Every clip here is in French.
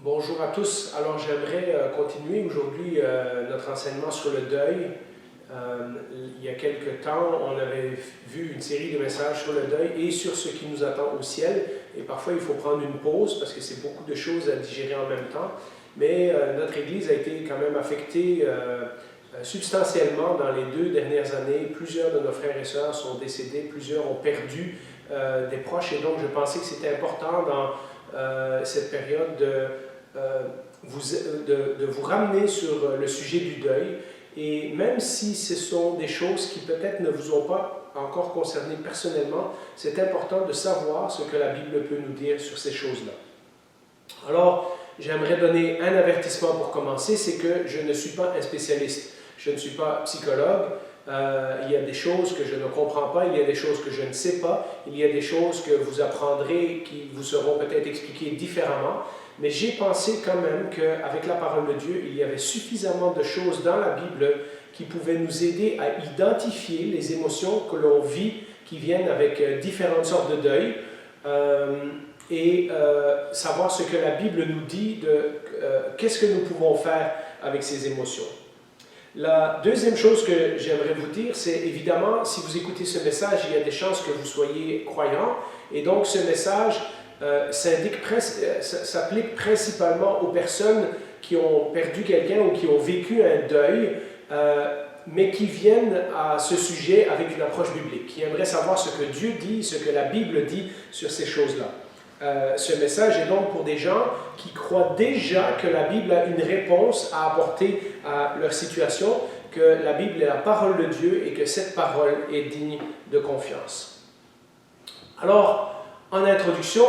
Bonjour à tous. Alors j'aimerais continuer aujourd'hui notre enseignement sur le deuil. Il y a quelque temps, on avait vu une série de messages sur le deuil et sur ce qui nous attend au ciel. Et parfois, il faut prendre une pause parce que c'est beaucoup de choses à digérer en même temps. Mais notre Église a été quand même affectée substantiellement dans les 2 dernières années. Plusieurs de nos frères et sœurs sont décédés, plusieurs ont perdu des proches. Et donc, je pensais que c'était important dans cette période de vous ramener sur le sujet du deuil. Et même si ce sont des choses qui peut-être ne vous ont pas encore concerné personnellement, c'est important de savoir ce que la Bible peut nous dire sur ces choses-là. Alors, j'aimerais donner un avertissement pour commencer, c'est que je ne suis pas un spécialiste. Je ne suis pas psychologue. Il y a des choses que je ne comprends pas, il y a des choses que je ne sais pas, il y a des choses que vous apprendrez qui vous seront peut-être expliquées différemment. Mais j'ai pensé quand même qu'avec la parole de Dieu, il y avait suffisamment de choses dans la Bible qui pouvaient nous aider à identifier les émotions que l'on vit, qui viennent avec différentes sortes de deuil, et savoir ce que la Bible nous dit de qu'est-ce que nous pouvons faire avec ces émotions. La deuxième chose que j'aimerais vous dire, c'est évidemment, si vous écoutez ce message, il y a des chances que vous soyez croyants, et donc ce message s'applique principalement aux personnes qui ont perdu quelqu'un ou qui ont vécu un deuil, mais qui viennent à ce sujet avec une approche biblique, qui aimeraient savoir ce que Dieu dit, ce que la Bible dit sur ces choses-là. Ce message est donc pour des gens qui croient déjà que la Bible a une réponse à apporter à leur situation, que la Bible est la parole de Dieu et que cette parole est digne de confiance. Alors, en introduction,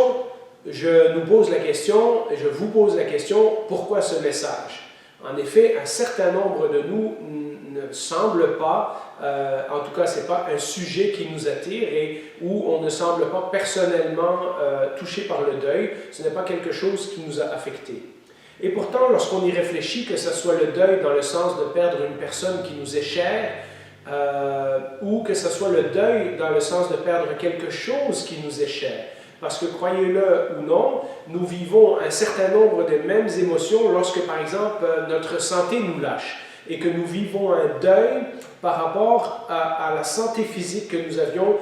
je nous pose la question, et je vous pose la question, pourquoi ce message? En effet, un certain nombre de nous ne semblent pas, en tout cas, ce n'est pas un sujet qui nous attire et où on ne semble pas personnellement touché par le deuil. Ce n'est pas quelque chose qui nous a affectés. Et pourtant, lorsqu'on y réfléchit, que ce soit le deuil dans le sens de perdre une personne qui nous est chère, ou que ce soit le deuil dans le sens de perdre quelque chose qui nous est cher. Parce que, croyez-le ou non, nous vivons un certain nombre des mêmes émotions lorsque, par exemple, notre santé nous lâche et que nous vivons un deuil par rapport à la santé physique que nous avions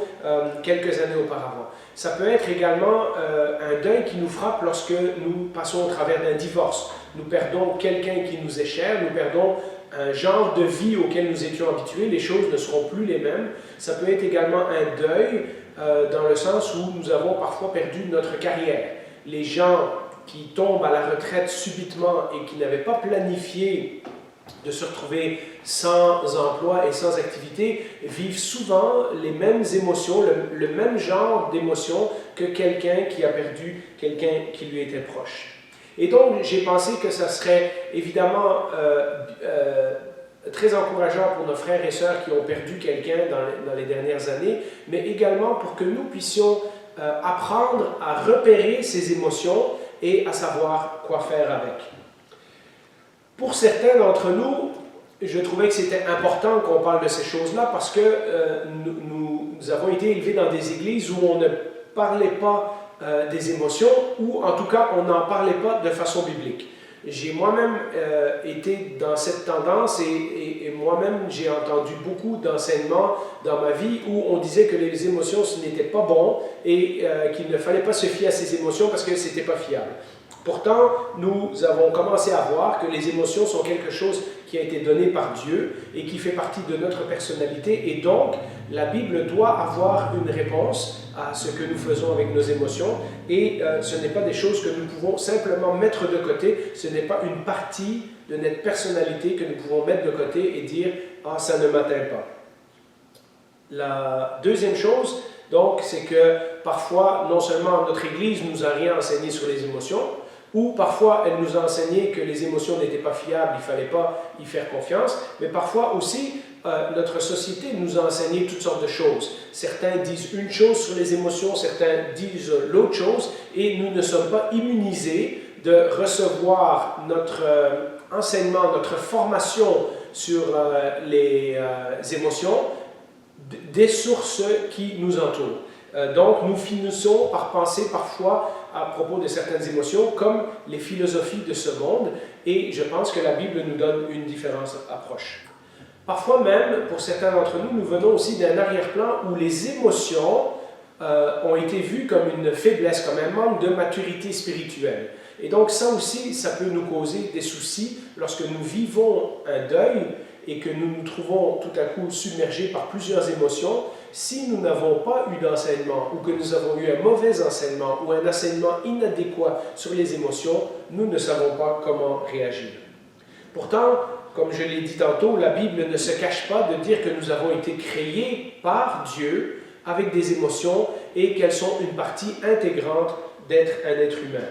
quelques années auparavant. Ça peut être également un deuil qui nous frappe lorsque nous passons au travers d'un divorce. Nous perdons quelqu'un qui nous est cher, nous perdons un genre de vie auquel nous étions habitués, les choses ne seront plus les mêmes. Ça peut être également un deuil dans le sens où nous avons parfois perdu notre carrière. Les gens qui tombent à la retraite subitement et qui n'avaient pas planifié de se retrouver sans emploi et sans activité vivent souvent les mêmes émotions, le même genre d'émotions que quelqu'un qui a perdu quelqu'un qui lui était proche. Et donc, j'ai pensé que ça serait évidemment très encourageant pour nos frères et sœurs qui ont perdu quelqu'un dans les dernières années, mais également pour que nous puissions apprendre à repérer ces émotions et à savoir quoi faire avec. Pour certains d'entre nous, je trouvais que c'était important qu'on parle de ces choses-là parce que nous avons été élevés dans des églises où on ne parlait pas des émotions, ou en tout cas on n'en parlait pas de façon biblique. J'ai moi-même été dans cette tendance et moi-même j'ai entendu beaucoup d'enseignements dans ma vie où on disait que les émotions ce n'était pas bon et qu'il ne fallait pas se fier à ces émotions parce que ce n'était pas fiable. Pourtant, nous avons commencé à voir que les émotions sont quelque chose qui a été donné par Dieu et qui fait partie de notre personnalité. Et donc, la Bible doit avoir une réponse à ce que nous faisons avec nos émotions. Et ce n'est pas des choses que nous pouvons simplement mettre de côté. Ce n'est pas une partie de notre personnalité que nous pouvons mettre de côté et dire « Ah, ça ne m'atteint pas ». La deuxième chose, donc, c'est que parfois, non seulement notre Église nous a rien enseigné sur les émotions, ou parfois elle nous a enseigné que les émotions n'étaient pas fiables, il ne fallait pas y faire confiance, mais parfois aussi notre société nous a enseigné toutes sortes de choses. Certains disent une chose sur les émotions, certains disent l'autre chose, et nous ne sommes pas immunisés de recevoir notre enseignement, notre formation sur les émotions des sources qui nous entourent. Donc, nous finissons par penser parfois à propos de certaines émotions comme les philosophies de ce monde, et je pense que la Bible nous donne une différente approche. Parfois même, pour certains d'entre nous, nous venons aussi d'un arrière-plan où les émotions ont été vues comme une faiblesse, comme un manque de maturité spirituelle. Et donc ça aussi, ça peut nous causer des soucis lorsque nous vivons un deuil et que nous nous trouvons tout à coup submergés par plusieurs émotions. Si nous n'avons pas eu d'enseignement ou que nous avons eu un mauvais enseignement ou un enseignement inadéquat sur les émotions, nous ne savons pas comment réagir. Pourtant, comme je l'ai dit tantôt, la Bible ne se cache pas de dire que nous avons été créés par Dieu avec des émotions et qu'elles sont une partie intégrante d'être un être humain.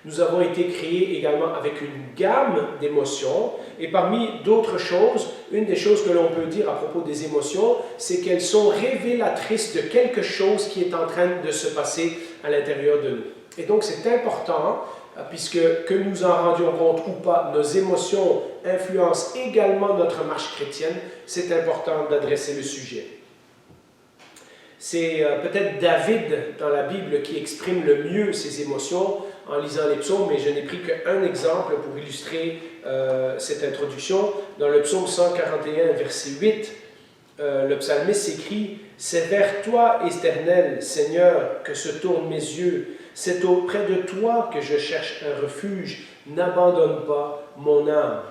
Nous avons été créés également avec une gamme d'émotions et parmi d'autres choses, une des choses que l'on peut dire à propos des émotions, c'est qu'elles sont révélatrices de quelque chose qui est en train de se passer à l'intérieur de nous. Et donc c'est important, puisque que nous en rendions compte ou pas, nos émotions influencent également notre marche chrétienne, c'est important d'adresser le sujet. C'est peut-être David dans la Bible qui exprime le mieux ses émotions en lisant les psaumes, mais je n'ai pris qu'un exemple pour illustrer cette introduction. Dans le psaume 141, verset 8, le psalmiste s'écrit « C'est vers toi, Éternel, Seigneur, que se tournent mes yeux. C'est auprès de toi que je cherche un refuge. N'abandonne pas mon âme. »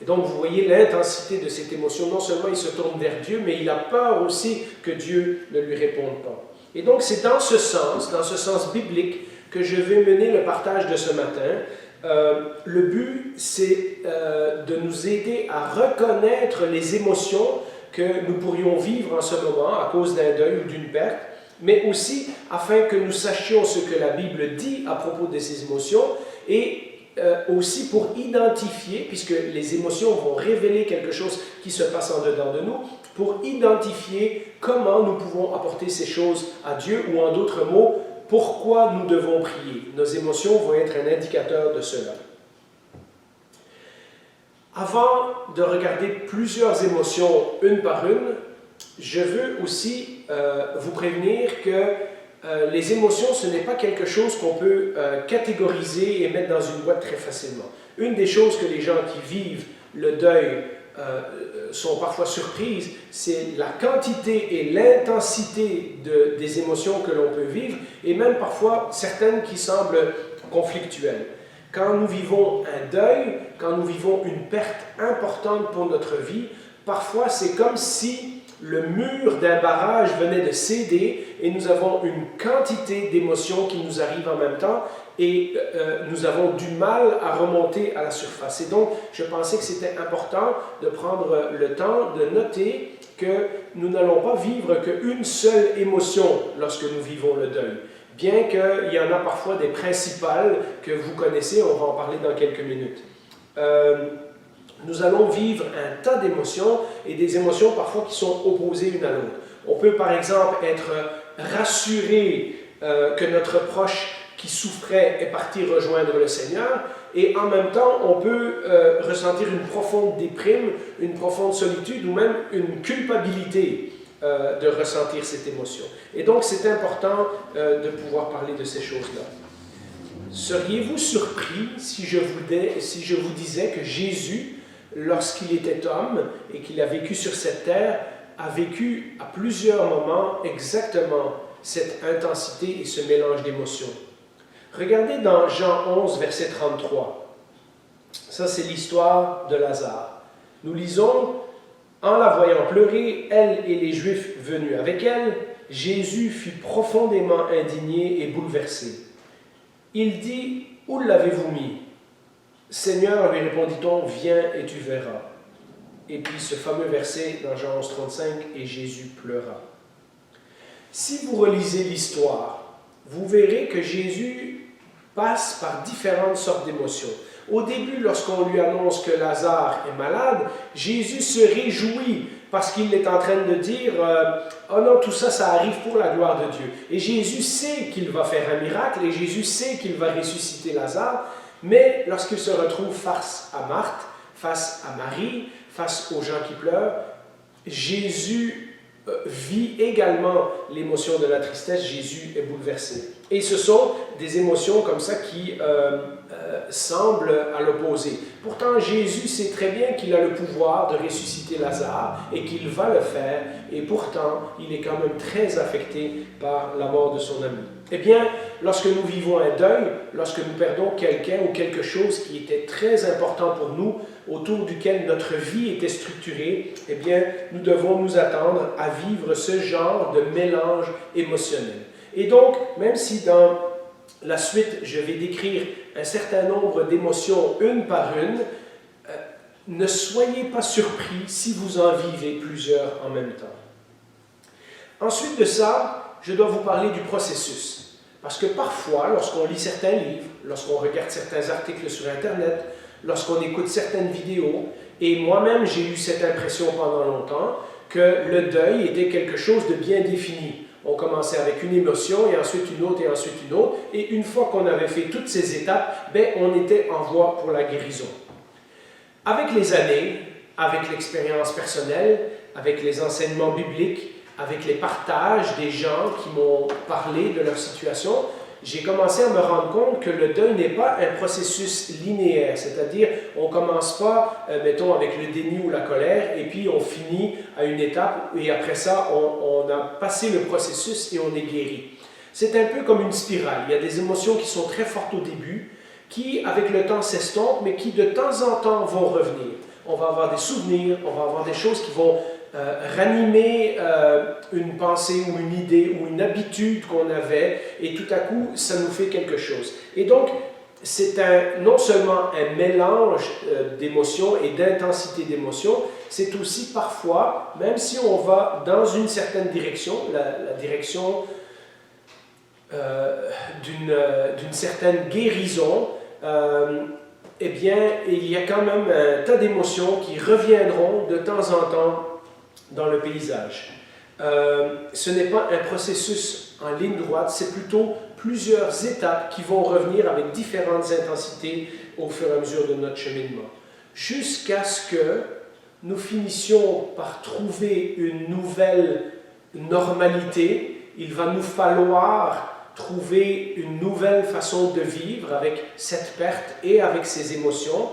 Et donc, vous voyez l'intensité de cette émotion. Non seulement il se tourne vers Dieu, mais il a peur aussi que Dieu ne lui réponde pas. Et donc, c'est dans ce sens biblique, que je vais mener le partage de ce matin. Le but, c'est de nous aider à reconnaître les émotions que nous pourrions vivre en ce moment à cause d'un deuil ou d'une perte, mais aussi afin que nous sachions ce que la Bible dit à propos de ces émotions et aussi pour identifier, puisque les émotions vont révéler quelque chose qui se passe en dedans de nous, pour identifier comment nous pouvons apporter ces choses à Dieu, ou en d'autres mots, pourquoi nous devons prier. Nos émotions vont être un indicateur de cela. Avant de regarder plusieurs émotions une par une, je veux aussi vous prévenir que les émotions, ce n'est pas quelque chose qu'on peut catégoriser et mettre dans une boîte très facilement. Une des choses que les gens qui vivent le deuil sont parfois surprises, c'est la quantité et l'intensité des émotions que l'on peut vivre, et même parfois certaines qui semblent conflictuelles. Quand nous vivons un deuil, quand nous vivons une perte importante pour notre vie, parfois c'est comme si le mur d'un barrage venait de céder et nous avons une quantité d'émotions qui nous arrivent en même temps et nous avons du mal à remonter à la surface. Et donc, je pensais que c'était important de prendre le temps de noter que nous n'allons pas vivre qu'une seule émotion lorsque nous vivons le deuil. Bien qu'il y en a parfois des principales que vous connaissez, on va en parler dans quelques minutes. Nous allons vivre un tas d'émotions et des émotions parfois qui sont opposées l'une à l'autre. On peut par exemple être rassuré que notre proche qui souffrait est parti rejoindre le Seigneur et en même temps on peut ressentir une profonde déprime, une profonde solitude ou même une culpabilité de ressentir cette émotion. Et donc c'est important de pouvoir parler de ces choses-là. Seriez-vous surpris si je vous disais que Jésus, lorsqu'il était homme et qu'il a vécu sur cette terre, a vécu à plusieurs moments exactement cette intensité et ce mélange d'émotions? Regardez dans Jean 11, verset 33. Ça, c'est l'histoire de Lazare. Nous lisons, « En la voyant pleurer, elle et les Juifs venus avec elle, Jésus fut profondément indigné et bouleversé. Il dit, « Où l'avez-vous mis ?» « Seigneur, lui répondit-on, viens et tu verras. » Et puis ce fameux verset dans Jean 11, 35, « Et Jésus pleura. » Si vous relisez l'histoire, vous verrez que Jésus passe par différentes sortes d'émotions. Au début, lorsqu'on lui annonce que Lazare est malade, Jésus se réjouit parce qu'il est en train de dire « Oh non, tout ça, ça arrive pour la gloire de Dieu. » Et Jésus sait qu'il va faire un miracle et Jésus sait qu'il va ressusciter Lazare. Mais lorsqu'il se retrouve face à Marthe, face à Marie, face aux gens qui pleurent, Jésus vit également l'émotion de la tristesse, Jésus est bouleversé. Et ce sont des émotions comme ça qui semblent à l'opposé. Pourtant, Jésus sait très bien qu'il a le pouvoir de ressusciter Lazare et qu'il va le faire, et pourtant, il est quand même très affecté par la mort de son ami. Eh bien, lorsque nous vivons un deuil, lorsque nous perdons quelqu'un ou quelque chose qui était très important pour nous, autour duquel notre vie était structurée, eh bien, nous devons nous attendre à vivre ce genre de mélange émotionnel. Et donc, même si dans la suite, je vais décrire un certain nombre d'émotions une par une, ne soyez pas surpris si vous en vivez plusieurs en même temps. Ensuite de ça, je dois vous parler du processus. Parce que parfois, lorsqu'on lit certains livres, lorsqu'on regarde certains articles sur Internet, lorsqu'on écoute certaines vidéos, et moi-même j'ai eu cette impression pendant longtemps que le deuil était quelque chose de bien défini. On commençait avec une émotion, et ensuite une autre, et ensuite une autre, et une fois qu'on avait fait toutes ces étapes, on était en voie pour la guérison. Avec les années, avec l'expérience personnelle, avec les enseignements bibliques, avec les partages des gens qui m'ont parlé de leur situation, j'ai commencé à me rendre compte que le deuil n'est pas un processus linéaire, c'est-à-dire on ne commence pas, mettons, avec le déni ou la colère, et puis on finit à une étape, et après ça, on a passé le processus et on est guéri. C'est un peu comme une spirale. Il y a des émotions qui sont très fortes au début, qui, avec le temps, s'estompent, mais qui, de temps en temps, vont revenir. On va avoir des souvenirs, on va avoir des choses qui vont ranimer une pensée ou une idée ou une habitude qu'on avait, et tout à coup, ça nous fait quelque chose. Et donc, c'est non seulement un mélange d'émotions et d'intensité d'émotions, c'est aussi parfois, même si on va dans une certaine direction, la direction d'une certaine guérison, eh bien, il y a quand même un tas d'émotions qui reviendront de temps en temps dans le paysage. Ce n'est pas un processus en ligne droite, c'est plutôt plusieurs étapes qui vont revenir avec différentes intensités au fur et à mesure de notre cheminement, jusqu'à ce que nous finissions par trouver une nouvelle normalité. Il va nous falloir trouver une nouvelle façon de vivre avec cette perte et avec ces émotions,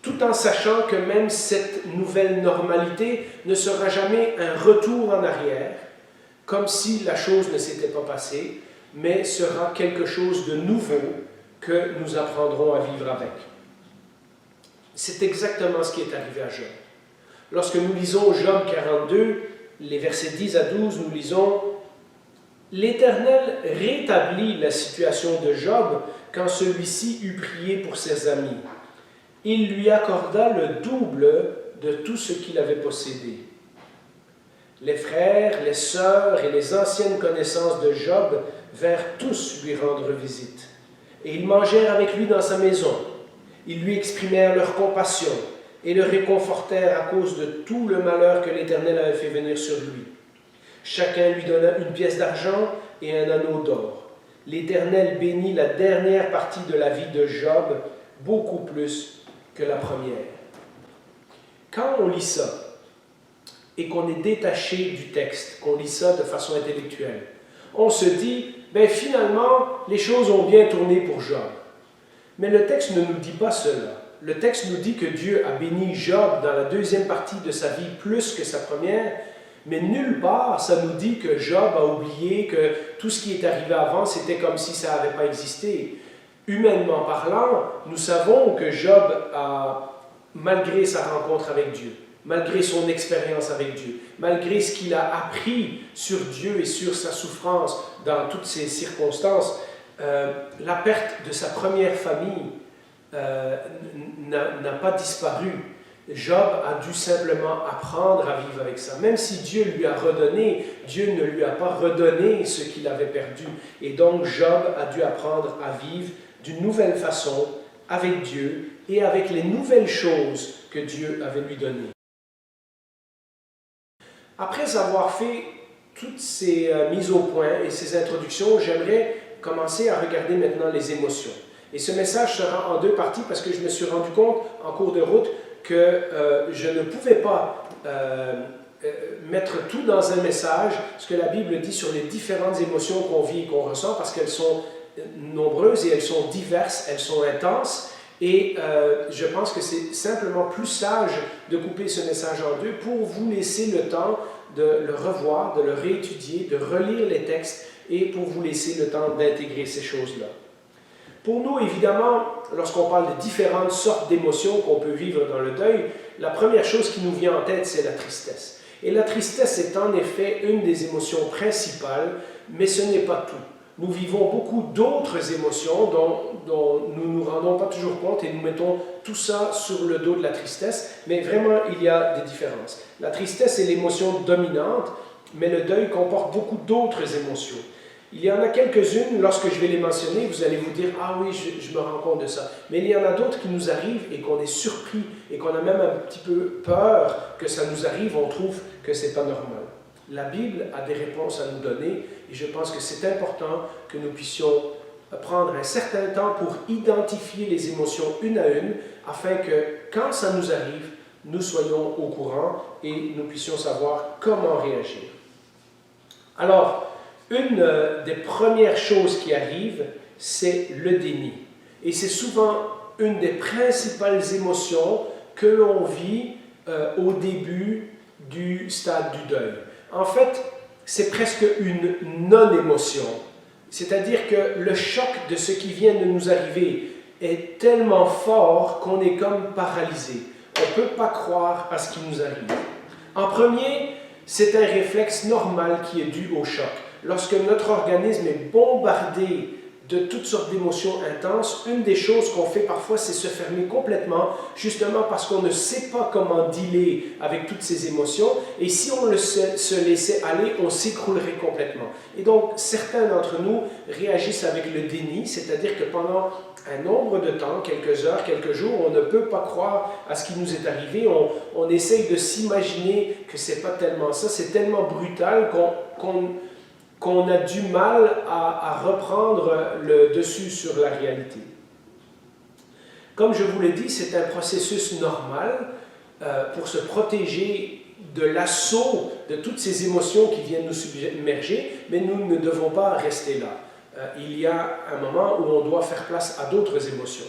tout en sachant que même cette nouvelle normalité ne sera jamais un retour en arrière, comme si la chose ne s'était pas passée, mais sera quelque chose de nouveau que nous apprendrons à vivre avec. C'est exactement ce qui est arrivé à Job. Lorsque nous lisons Job 42, les versets 10 à 12, nous lisons « L'Éternel rétablit la situation de Job quand celui-ci eut prié pour ses amis. Il lui accorda le double de tout ce qu'il avait possédé. Les frères, les sœurs et les anciennes connaissances de Job vinrent tous lui rendre visite. Et ils mangèrent avec lui dans sa maison. Ils lui exprimèrent leur compassion et le réconfortèrent à cause de tout le malheur que l'Éternel avait fait venir sur lui. Chacun lui donna une pièce d'argent et un anneau d'or. L'Éternel bénit la dernière partie de la vie de Job beaucoup plus que la première. » Quand on lit ça, et qu'on est détaché du texte, qu'on lit ça de façon intellectuelle, on se dit, finalement, les choses ont bien tourné pour Job. Mais le texte ne nous dit pas cela. Le texte nous dit que Dieu a béni Job dans la deuxième partie de sa vie plus que sa première, mais nulle part ça nous dit que Job a oublié que tout ce qui est arrivé avant, c'était comme si ça n'avait pas existé. Humainement parlant, nous savons que Job a, malgré sa rencontre avec Dieu, malgré son expérience avec Dieu, malgré ce qu'il a appris sur Dieu et sur sa souffrance dans toutes ces circonstances, la perte de sa première famille n'a pas disparu. Job a dû simplement apprendre à vivre avec ça. Même si Dieu lui a redonné, Dieu ne lui a pas redonné ce qu'il avait perdu. Et donc Job a dû apprendre à vivre d'une nouvelle façon avec Dieu et avec les nouvelles choses que Dieu avait lui données. Après avoir fait toutes ces mises au point et ces introductions, j'aimerais commencer à regarder maintenant les émotions. Et ce message sera en deux parties parce que je me suis rendu compte en cours de route que je ne pouvais pas mettre tout dans un message, ce que la Bible dit sur les différentes émotions qu'on vit et qu'on ressent, parce qu'elles sont nombreuses et elles sont diverses, elles sont intenses. Et je pense que c'est simplement plus sage de couper ce message en deux pour vous laisser le temps de le revoir, de le réétudier, de relire les textes et pour vous laisser le temps d'intégrer ces choses-là. Pour nous, évidemment, lorsqu'on parle de différentes sortes d'émotions qu'on peut vivre dans le deuil, la première chose qui nous vient en tête, c'est la tristesse. Et la tristesse est en effet une des émotions principales, mais ce n'est pas tout. Nous vivons beaucoup d'autres émotions dont nous ne nous rendons pas toujours compte et nous mettons tout ça sur le dos de la tristesse, mais vraiment il y a des différences. La tristesse est l'émotion dominante, mais le deuil comporte beaucoup d'autres émotions. Il y en a quelques-unes, lorsque je vais les mentionner, vous allez vous dire « Ah oui, je me rends compte de ça ». Mais il y en a d'autres qui nous arrivent et qu'on est surpris et qu'on a même un petit peu peur que ça nous arrive, on trouve que ce n'est pas normal. La Bible a des réponses à nous donner et je pense que c'est important que nous puissions prendre un certain temps pour identifier les émotions une à une afin que quand ça nous arrive, nous soyons au courant et nous puissions savoir comment réagir. Alors, une des premières choses qui arrivent, c'est le déni. Et c'est souvent une des principales émotions que l'on vit au début du stade du deuil. En fait, c'est presque une non-émotion. C'est-à-dire que le choc de ce qui vient de nous arriver est tellement fort qu'on est comme paralysé. On ne peut pas croire à ce qui nous arrive. En premier, c'est un réflexe normal qui est dû au choc. Lorsque notre organisme est bombardé de toutes sortes d'émotions intenses, une des choses qu'on fait parfois, c'est se fermer complètement, justement parce qu'on ne sait pas comment dealer avec toutes ces émotions. Et si on se laissait aller, on s'écroulerait complètement. Et donc, certains d'entre nous réagissent avec le déni, c'est-à-dire que pendant un nombre de temps, quelques heures, quelques jours, on ne peut pas croire à ce qui nous est arrivé. On essaye de s'imaginer que ce n'est pas tellement ça, c'est tellement brutal qu'on a du mal à reprendre le dessus sur la réalité. Comme je vous l'ai dit, c'est un processus normal pour se protéger de l'assaut de toutes ces émotions qui viennent nous submerger, mais nous ne devons pas rester là. Il y a un moment où on doit faire place à d'autres émotions.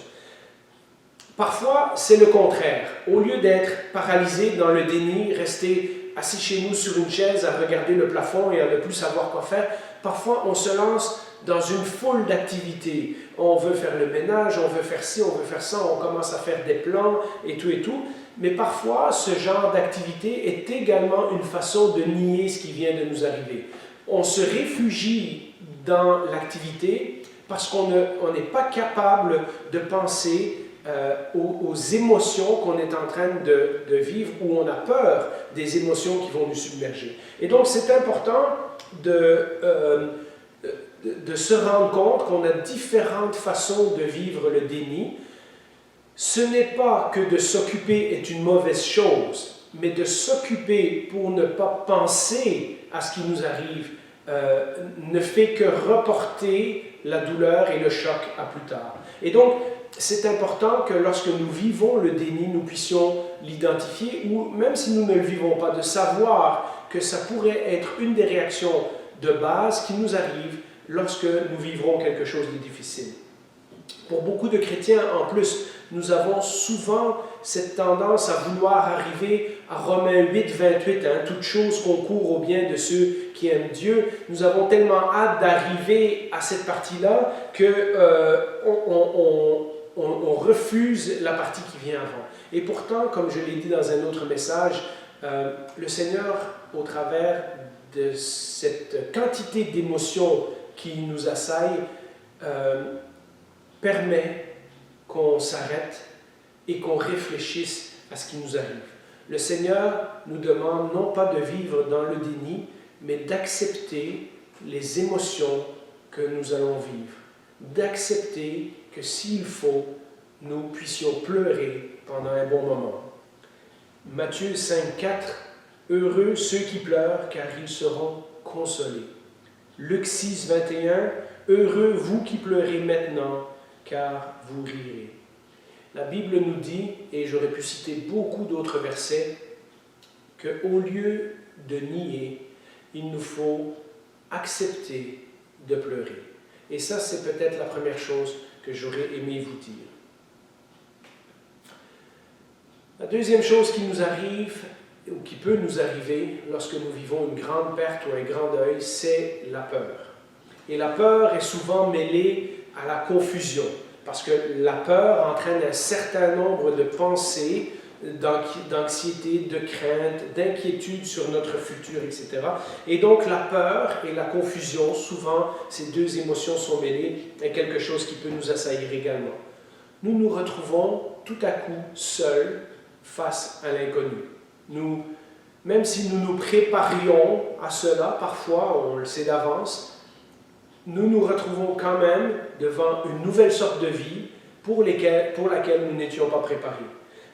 Parfois, c'est le contraire. Au lieu d'être paralysé dans le déni, rester assis chez nous sur une chaise à regarder le plafond et à ne plus savoir quoi faire, parfois on se lance dans une foule d'activités. On veut faire le ménage, on veut faire ci, on veut faire ça, on commence à faire des plans et tout. Mais parfois, ce genre d'activité est également une façon de nier ce qui vient de nous arriver. On se réfugie dans l'activité parce qu'on n'est pas capable de penser aux émotions qu'on est en train de vivre, ou on a peur des émotions qui vont nous submerger. Et donc, c'est important de se rendre compte qu'on a différentes façons de vivre le déni. Ce n'est pas que de s'occuper est une mauvaise chose, mais de s'occuper pour ne pas penser à ce qui nous arrive ne fait que reporter la douleur et le choc à plus tard. Et donc, c'est important que lorsque nous vivons le déni, nous puissions l'identifier, ou même si nous ne le vivons pas, de savoir que ça pourrait être une des réactions de base qui nous arrive lorsque nous vivrons quelque chose de difficile. Pour beaucoup de chrétiens, en plus, nous avons souvent cette tendance à vouloir arriver à Romains 8, 28, toute chose concourt au bien de ceux qui aiment Dieu. Nous avons tellement hâte d'arriver à cette partie-là qu'on refuse la partie qui vient avant. Et pourtant, comme je l'ai dit dans un autre message, le Seigneur, au travers de cette quantité d'émotions qui nous assaillent, permet qu'on s'arrête et qu'on réfléchisse à ce qui nous arrive. Le Seigneur nous demande non pas de vivre dans le déni, mais d'accepter les émotions que nous allons vivre, d'accepter que s'il faut, nous puissions pleurer pendant un bon moment. Matthieu 5, 4, « Heureux ceux qui pleurent, car ils seront consolés. » Luc 6, 21, « Heureux vous qui pleurez maintenant, car vous rirez. » La Bible nous dit, et j'aurais pu citer beaucoup d'autres versets, qu'au lieu de nier, il nous faut accepter de pleurer. Et ça, c'est peut-être la première chose que j'aurais aimé vous dire. La deuxième chose qui nous arrive, ou qui peut nous arriver lorsque nous vivons une grande perte ou un grand deuil, c'est la peur. Et la peur est souvent mêlée à la confusion, parce que la peur entraîne un certain nombre de pensées, d'anxiété, de crainte, d'inquiétude sur notre futur, etc. Et donc la peur et la confusion, souvent ces deux émotions sont mêlées, est quelque chose qui peut nous assaillir également. Nous nous retrouvons tout à coup seuls face à l'inconnu. Même si nous nous préparions à cela, parfois on le sait d'avance, nous nous retrouvons quand même devant une nouvelle sorte de vie pour laquelle nous n'étions pas préparés.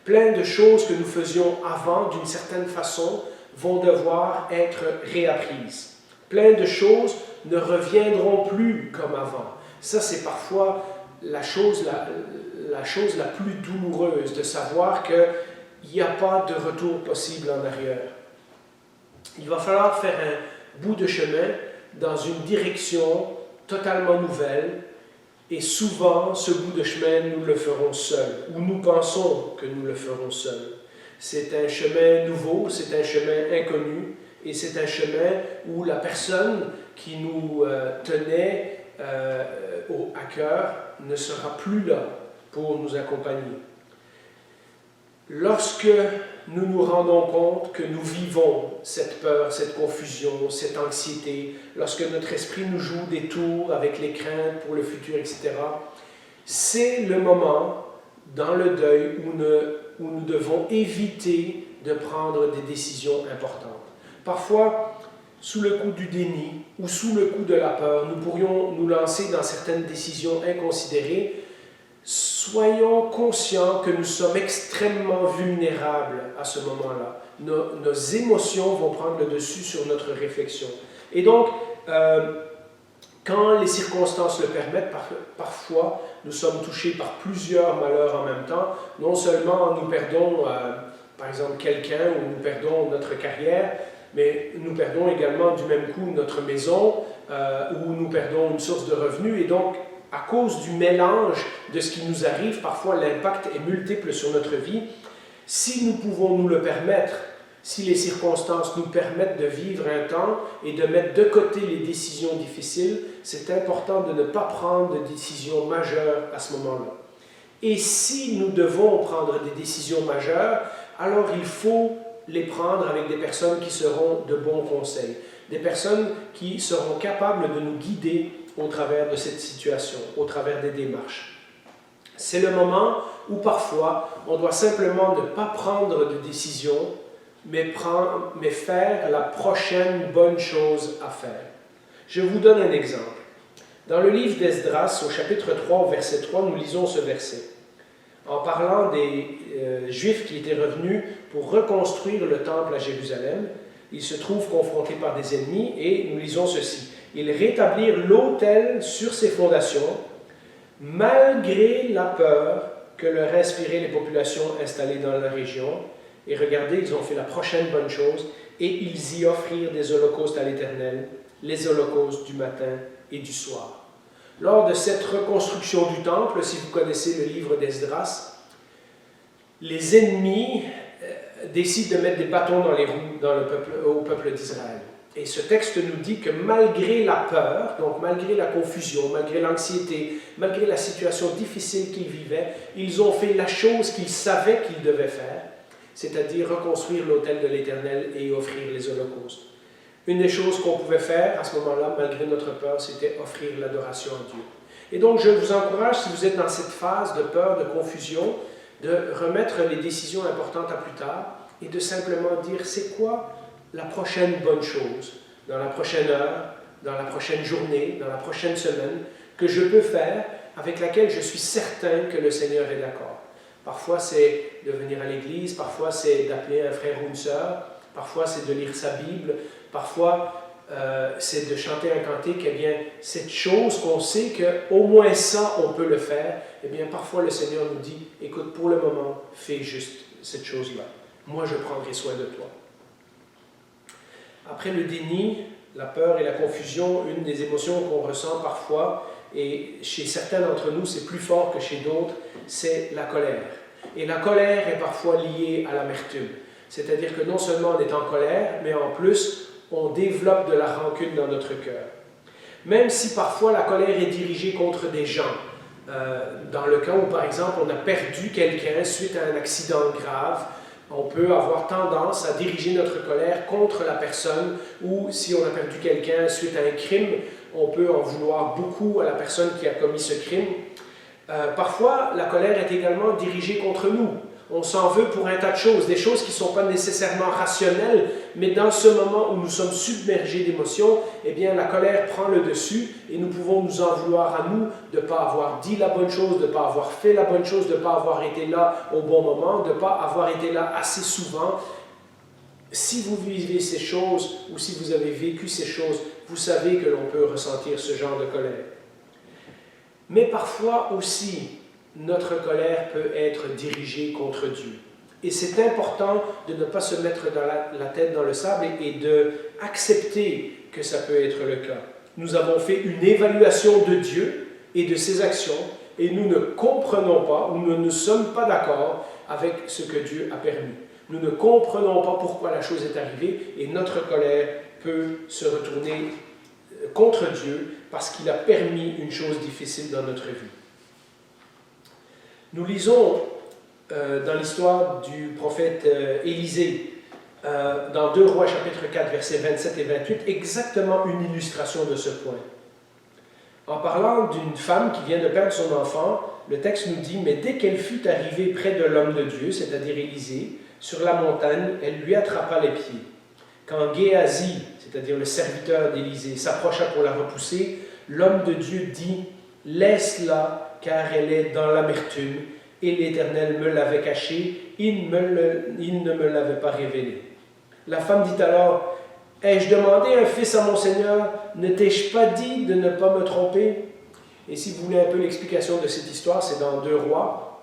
Plein de choses que nous faisions avant, d'une certaine façon, vont devoir être réapprises. Plein de choses ne reviendront plus comme avant. Ça, c'est parfois la chose la plus douloureuse, de savoir qu'il n'y a pas de retour possible en arrière. Il va falloir faire un bout de chemin dans une direction totalement nouvelle, et souvent, ce bout de chemin, nous le ferons seuls, ou nous pensons que nous le ferons seuls. C'est un chemin nouveau, c'est un chemin inconnu, et c'est un chemin où la personne qui nous tenait à cœur ne sera plus là pour nous accompagner. Lorsque nous nous rendons compte que nous vivons cette peur, cette confusion, cette anxiété, lorsque notre esprit nous joue des tours avec les craintes pour le futur, etc., c'est le moment dans le deuil où nous devons éviter de prendre des décisions importantes. Parfois, sous le coup du déni ou sous le coup de la peur, nous pourrions nous lancer dans certaines décisions inconsidérées. Soyons conscients que nous sommes extrêmement vulnérables à ce moment-là. Nos émotions vont prendre le dessus sur notre réflexion. Et donc, quand les circonstances le permettent, parfois, nous sommes touchés par plusieurs malheurs en même temps. Non seulement nous perdons, par exemple, quelqu'un ou nous perdons notre carrière, mais nous perdons également du même coup notre maison ou nous perdons une source de revenus. Et donc, à cause du mélange de ce qui nous arrive, parfois l'impact est multiple sur notre vie. Si nous pouvons nous le permettre, si les circonstances nous permettent de vivre un temps et de mettre de côté les décisions difficiles, c'est important de ne pas prendre de décisions majeures à ce moment-là. Et si nous devons prendre des décisions majeures, alors il faut les prendre avec des personnes qui seront de bons conseils, des personnes qui seront capables de nous guider au travers de cette situation, au travers des démarches. C'est le moment où parfois on doit simplement ne pas prendre de décision, mais faire la prochaine bonne chose à faire. Je vous donne un exemple. Dans le livre d'Esdras, au chapitre 3, au verset 3, nous lisons ce verset. En parlant des Juifs qui étaient revenus pour reconstruire le temple à Jérusalem, ils se trouvent confrontés par des ennemis et nous lisons ceci. Ils rétablirent l'autel sur ses fondations, malgré la peur que leur inspiraient les populations installées dans la région. Et regardez, ils ont fait la prochaine bonne chose, et ils y offrirent des holocaustes à l'Éternel, les holocaustes du matin et du soir. Lors de cette reconstruction du temple, si vous connaissez le livre d'Esdras, les ennemis décident de mettre des bâtons dans les roues au peuple d'Israël. Et ce texte nous dit que malgré la peur, donc malgré la confusion, malgré l'anxiété, malgré la situation difficile qu'ils vivaient, ils ont fait la chose qu'ils savaient qu'ils devaient faire, c'est-à-dire reconstruire l'autel de l'Éternel et offrir les holocaustes. Une des choses qu'on pouvait faire à ce moment-là, malgré notre peur, c'était offrir l'adoration à Dieu. Et donc, je vous encourage, si vous êtes dans cette phase de peur, de confusion, de remettre les décisions importantes à plus tard et de simplement dire, c'est quoi la prochaine bonne chose, dans la prochaine heure, dans la prochaine journée, dans la prochaine semaine, que je peux faire, avec laquelle je suis certain que le Seigneur est d'accord. Parfois, c'est de venir à l'église, parfois, c'est d'appeler un frère ou une sœur, parfois, c'est de lire sa Bible, parfois, c'est de chanter un cantique. Eh bien, cette chose qu'on sait qu'au moins ça, on peut le faire, eh bien, parfois, le Seigneur nous dit, écoute, pour le moment, fais juste cette chose-là. Moi, je prendrai soin de toi. Après le déni, la peur et la confusion, une des émotions qu'on ressent parfois, et chez certains d'entre nous c'est plus fort que chez d'autres, c'est la colère. Et la colère est parfois liée à l'amertume. C'est-à-dire que non seulement on est en colère, mais en plus, on développe de la rancune dans notre cœur. Même si parfois la colère est dirigée contre des gens, dans le cas où par exemple on a perdu quelqu'un suite à un accident grave, on peut avoir tendance à diriger notre colère contre la personne, ou si on a perdu quelqu'un suite à un crime, on peut en vouloir beaucoup à la personne qui a commis ce crime. Parfois, la colère est également dirigée contre nous. On s'en veut pour un tas de choses, des choses qui ne sont pas nécessairement rationnelles, mais dans ce moment où nous sommes submergés d'émotions, eh bien la colère prend le dessus et nous pouvons nous en vouloir à nous de ne pas avoir dit la bonne chose, de ne pas avoir fait la bonne chose, de ne pas avoir été là au bon moment, de ne pas avoir été là assez souvent. Si vous vivez ces choses ou si vous avez vécu ces choses, vous savez que l'on peut ressentir ce genre de colère. Mais parfois aussi, notre colère peut être dirigée contre Dieu. Et c'est important de ne pas se mettre la tête dans le sable et d'accepter que ça peut être le cas. Nous avons fait une évaluation de Dieu et de ses actions et nous ne comprenons pas, nous ne sommes pas d'accord avec ce que Dieu a permis. Nous ne comprenons pas pourquoi la chose est arrivée et notre colère peut se retourner contre Dieu parce qu'il a permis une chose difficile dans notre vie. Nous lisons dans l'histoire du prophète Élisée, dans 2 Rois chapitre 4, versets 27 et 28, exactement une illustration de ce point. En parlant d'une femme qui vient de perdre son enfant, le texte nous dit « Mais dès qu'elle fut arrivée près de l'homme de Dieu, c'est-à-dire Élisée, sur la montagne, elle lui attrapa les pieds. Quand Géasi, c'est-à-dire le serviteur d'Élisée, s'approcha pour la repousser, l'homme de Dieu dit « Laisse-la, car elle est dans l'amertume, et l'Éternel me l'avait cachée, il ne me l'avait pas révélée. » La femme dit alors « Ai-je demandé un fils à mon Seigneur? Ne t'ai-je pas dit de ne pas me tromper? » Et si vous voulez un peu l'explication de cette histoire, c'est dans 2 Rois,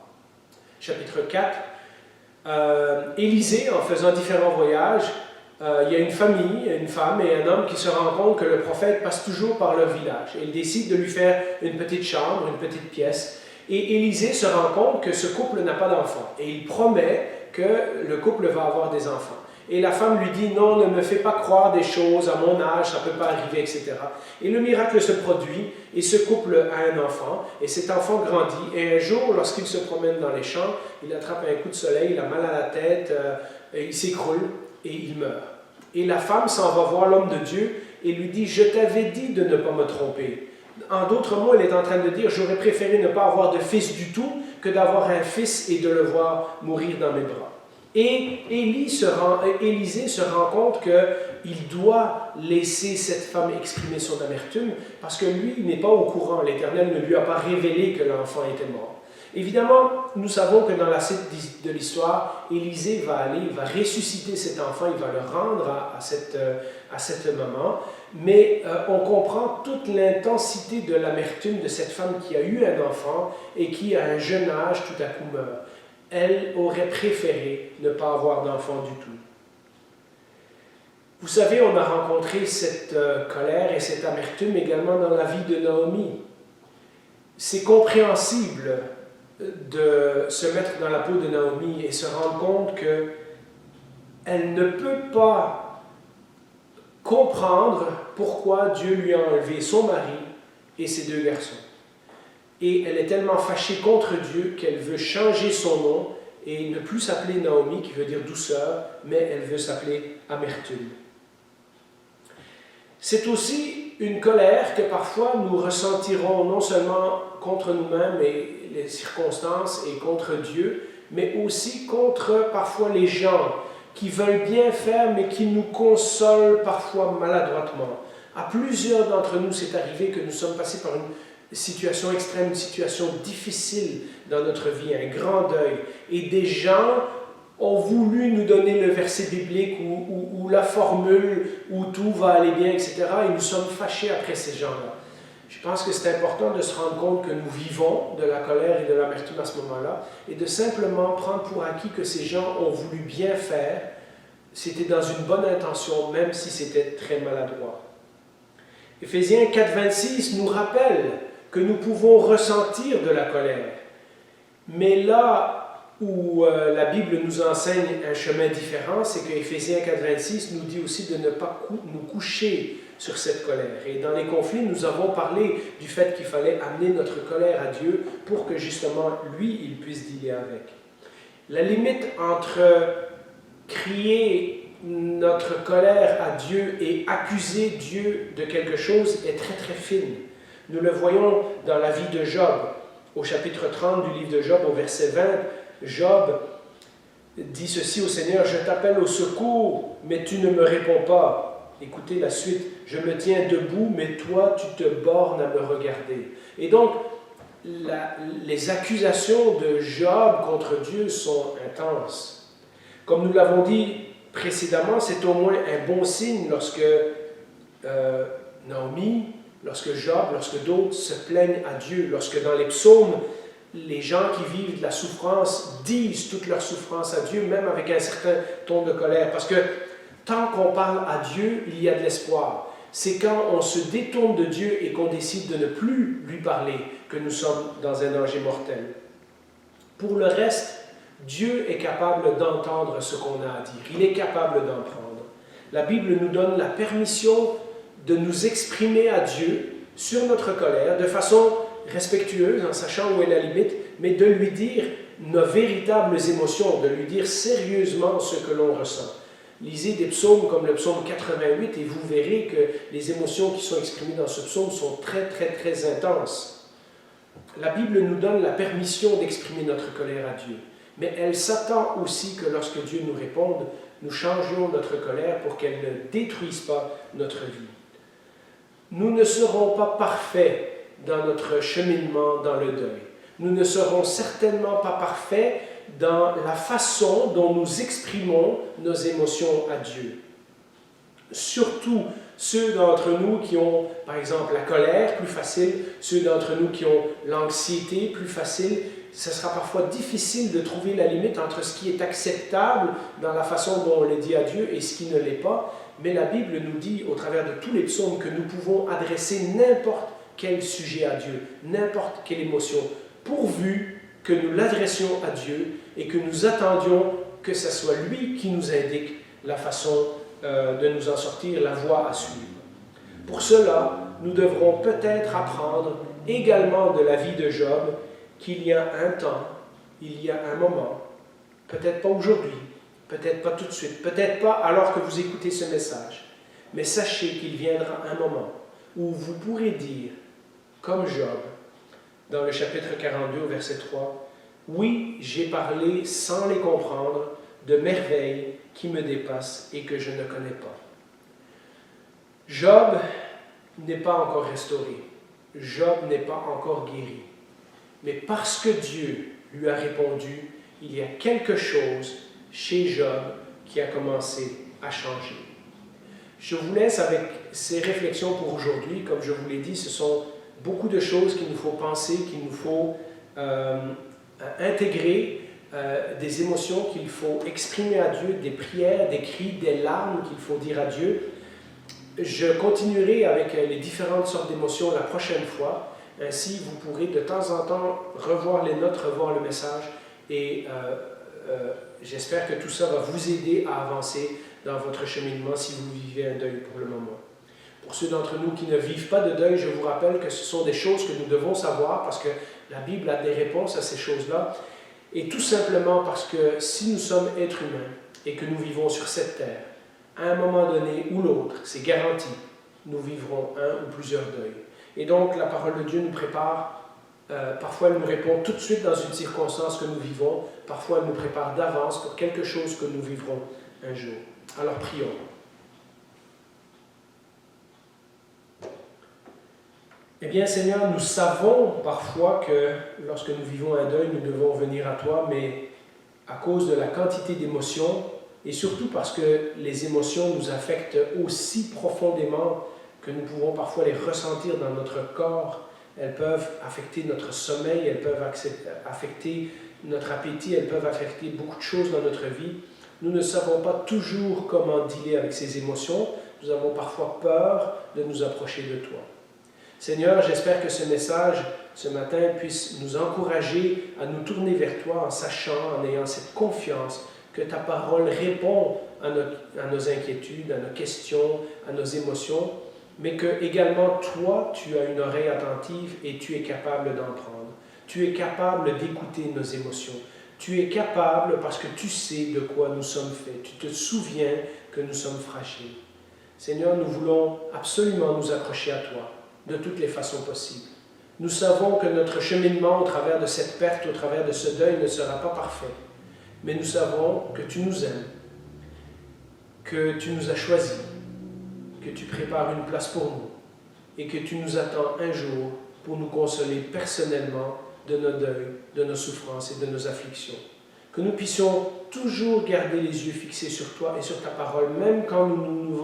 chapitre 4. Élisée, en faisant différents voyages, il y a une famille, une femme et un homme qui se rendent compte que le prophète passe toujours par leur village. Et ils décident de lui faire une petite chambre, une petite pièce. Et Élisée se rend compte que ce couple n'a pas d'enfants. Et il promet que le couple va avoir des enfants. Et la femme lui dit « Non, ne me fais pas croire des choses, à mon âge, ça ne peut pas arriver, etc. » Et le miracle se produit, et ce couple a un enfant, et cet enfant grandit. Et un jour, lorsqu'il se promène dans les champs, il attrape un coup de soleil, il a mal à la tête, il s'écroule, et il meurt. Et la femme s'en va voir l'homme de Dieu, et lui dit « Je t'avais dit de ne pas me tromper. » En d'autres mots, elle est en train de dire « J'aurais préféré ne pas avoir de fils du tout, que d'avoir un fils et de le voir mourir dans mes bras. » Et Élisée se rend compte qu'il doit laisser cette femme exprimer son amertume parce que lui, il n'est pas au courant. L'Éternel ne lui a pas révélé que l'enfant était mort. Évidemment, nous savons que dans la suite de l'histoire, Élisée va aller, il va ressusciter cet enfant, il va le rendre à cette maman. Mais on comprend toute l'intensité de l'amertume de cette femme qui a eu un enfant et qui, à un jeune âge, tout à coup meurt. Elle aurait préféré ne pas avoir d'enfant du tout. Vous savez, on a rencontré cette colère et cette amertume également dans la vie de Naomi. C'est compréhensible de se mettre dans la peau de Naomi et se rendre compte qu'elle ne peut pas comprendre pourquoi Dieu lui a enlevé son mari et ses 2 garçons. Et elle est tellement fâchée contre Dieu qu'elle veut changer son nom et ne plus s'appeler Naomi, qui veut dire douceur, mais elle veut s'appeler amertume. C'est aussi une colère que parfois nous ressentirons non seulement contre nous-mêmes et les circonstances et contre Dieu, mais aussi contre parfois les gens qui veulent bien faire mais qui nous consolent parfois maladroitement. À plusieurs d'entre nous, c'est arrivé que nous sommes passés par une situation extrême, une situation difficile dans notre vie, un grand deuil. Et des gens ont voulu nous donner le verset biblique ou la formule où tout va aller bien, etc. Et nous sommes fâchés après ces gens-là. Je pense que c'est important de se rendre compte que nous vivons de la colère et de l'amertume à ce moment-là et de simplement prendre pour acquis que ces gens ont voulu bien faire c'était dans une bonne intention, même si c'était très maladroit. Éphésiens 4,26 nous rappelle que nous pouvons ressentir de la colère. Mais là où la Bible nous enseigne un chemin différent, c'est que Éphésiens 4,26 nous dit aussi de ne pas nous coucher sur cette colère. Et dans les conflits, nous avons parlé du fait qu'il fallait amener notre colère à Dieu pour que justement, lui, il puisse dealer avec. La limite entre crier notre colère à Dieu et accuser Dieu de quelque chose est très très fine. Nous le voyons dans la vie de Job. Au chapitre 30 du livre de Job, au verset 20, Job dit ceci au Seigneur: « Je t'appelle au secours, mais tu ne me réponds pas. » Écoutez la suite. « Je me tiens debout, mais toi, tu te bornes à me regarder. » Et donc, les accusations de Job contre Dieu sont intenses. Comme nous l'avons dit précédemment, c'est au moins un bon signe lorsque Naomi, lorsque Job, lorsque d'autres se plaignent à Dieu, lorsque dans les psaumes, les gens qui vivent de la souffrance disent toute leur souffrance à Dieu, même avec un certain ton de colère. Parce que tant qu'on parle à Dieu, il y a de l'espoir. C'est quand on se détourne de Dieu et qu'on décide de ne plus lui parler que nous sommes dans un danger mortel. Pour le reste, Dieu est capable d'entendre ce qu'on a à dire. Il est capable d'en prendre. La Bible nous donne la permission de nous exprimer à Dieu sur notre colère de façon respectueuse, en sachant où est la limite, mais de lui dire nos véritables émotions, de lui dire sérieusement ce que l'on ressent. Lisez des psaumes comme le psaume 88 et vous verrez que les émotions qui sont exprimées dans ce psaume sont très, très, très intenses. La Bible nous donne la permission d'exprimer notre colère à Dieu, mais elle s'attend aussi que lorsque Dieu nous réponde, nous changions notre colère pour qu'elle ne détruise pas notre vie. Nous ne serons pas parfaits dans notre cheminement dans le deuil. Nous ne serons certainement pas parfaits dans la façon dont nous exprimons nos émotions à Dieu. Surtout ceux d'entre nous qui ont, par exemple, la colère, plus facile, ceux d'entre nous qui ont l'anxiété, plus facile. Ce sera parfois difficile de trouver la limite entre ce qui est acceptable dans la façon dont on le dit à Dieu et ce qui ne l'est pas. Mais la Bible nous dit, au travers de tous les psaumes, que nous pouvons adresser n'importe quel sujet à Dieu, n'importe quelle émotion, pourvu que nous l'adressions à Dieu et que nous attendions que ce soit lui qui nous indique la façon de nous en sortir, la voie à suivre. Pour cela, nous devrons peut-être apprendre également de la vie de Job qu'il y a un temps, il y a un moment, peut-être pas aujourd'hui, peut-être pas tout de suite, peut-être pas alors que vous écoutez ce message, mais sachez qu'il viendra un moment où vous pourrez dire, comme Job, dans le chapitre 42 au verset 3, « Oui, j'ai parlé sans les comprendre de merveilles qui me dépassent et que je ne connais pas. » Job n'est pas encore restauré. Job n'est pas encore guéri. Mais parce que Dieu lui a répondu, il y a quelque chose chez Job qui a commencé à changer. Je vous laisse avec ces réflexions pour aujourd'hui. Comme je vous l'ai dit, ce sont beaucoup de choses qu'il nous faut penser, qu'il nous faut intégrer, des émotions qu'il faut exprimer à Dieu, des prières, des cris, des larmes qu'il faut dire à Dieu. Je continuerai avec les différentes sortes d'émotions la prochaine fois. Ainsi, vous pourrez de temps en temps revoir les notes, revoir le message et j'espère que tout ça va vous aider à avancer dans votre cheminement si vous vivez un deuil pour le moment. Pour ceux d'entre nous qui ne vivent pas de deuil, je vous rappelle que ce sont des choses que nous devons savoir parce que la Bible a des réponses à ces choses-là. Et tout simplement parce que si nous sommes êtres humains et que nous vivons sur cette terre, à un moment donné ou l'autre, c'est garanti, nous vivrons un ou plusieurs deuils. Et donc la parole de Dieu nous prépare, parfois elle nous répond tout de suite dans une circonstance que nous vivons, parfois elle nous prépare d'avance pour quelque chose que nous vivrons un jour. Alors prions. Eh bien, Seigneur, nous savons parfois que lorsque nous vivons un deuil, nous devons venir à toi, mais à cause de la quantité d'émotions, et surtout parce que les émotions nous affectent aussi profondément que nous pouvons parfois les ressentir dans notre corps, elles peuvent affecter notre sommeil, elles peuvent affecter notre appétit, elles peuvent affecter beaucoup de choses dans notre vie. Nous ne savons pas toujours comment dealer avec ces émotions. Nous avons parfois peur de nous approcher de toi. Seigneur, j'espère que ce message, ce matin, puisse nous encourager à nous tourner vers toi en sachant, en ayant cette confiance que ta parole répond à nos inquiétudes, à nos questions, à nos émotions, mais que également toi, tu as une oreille attentive et tu es capable d'en prendre. Tu es capable d'écouter nos émotions. Tu es capable parce que tu sais de quoi nous sommes faits. Tu te souviens que nous sommes fragiles. Seigneur, nous voulons absolument nous accrocher à toi de toutes les façons possibles. Nous savons que notre cheminement au travers de cette perte, au travers de ce deuil ne sera pas parfait. Mais nous savons que tu nous aimes, que tu nous as choisis, que tu prépares une place pour nous et que tu nous attends un jour pour nous consoler personnellement de nos deuils, de nos souffrances et de nos afflictions. Que nous puissions toujours garder les yeux fixés sur toi et sur ta parole, même quand nous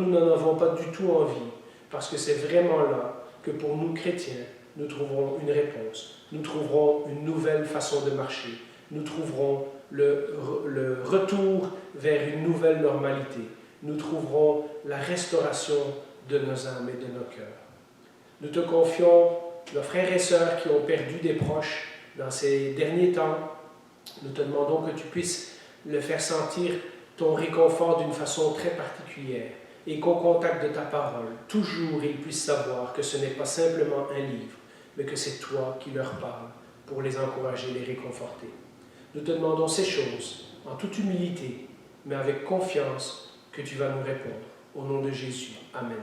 n'en avons pas du tout envie, parce que c'est vraiment là que pour nous chrétiens, nous trouverons une réponse, nous trouverons une nouvelle façon de marcher, nous trouverons le retour vers une nouvelle normalité, nous trouverons la restauration de nos âmes et de nos cœurs. Nous te confions nos frères et sœurs qui ont perdu des proches dans ces derniers temps. Nous te demandons que tu puisses le faire sentir ton réconfort d'une façon très particulière et qu'au contact de ta parole, toujours ils puissent savoir que ce n'est pas simplement un livre, mais que c'est toi qui leur parles pour les encourager, les réconforter. Nous te demandons ces choses en toute humilité, mais avec confiance que tu vas nous répondre. Au nom de Jésus. Amen.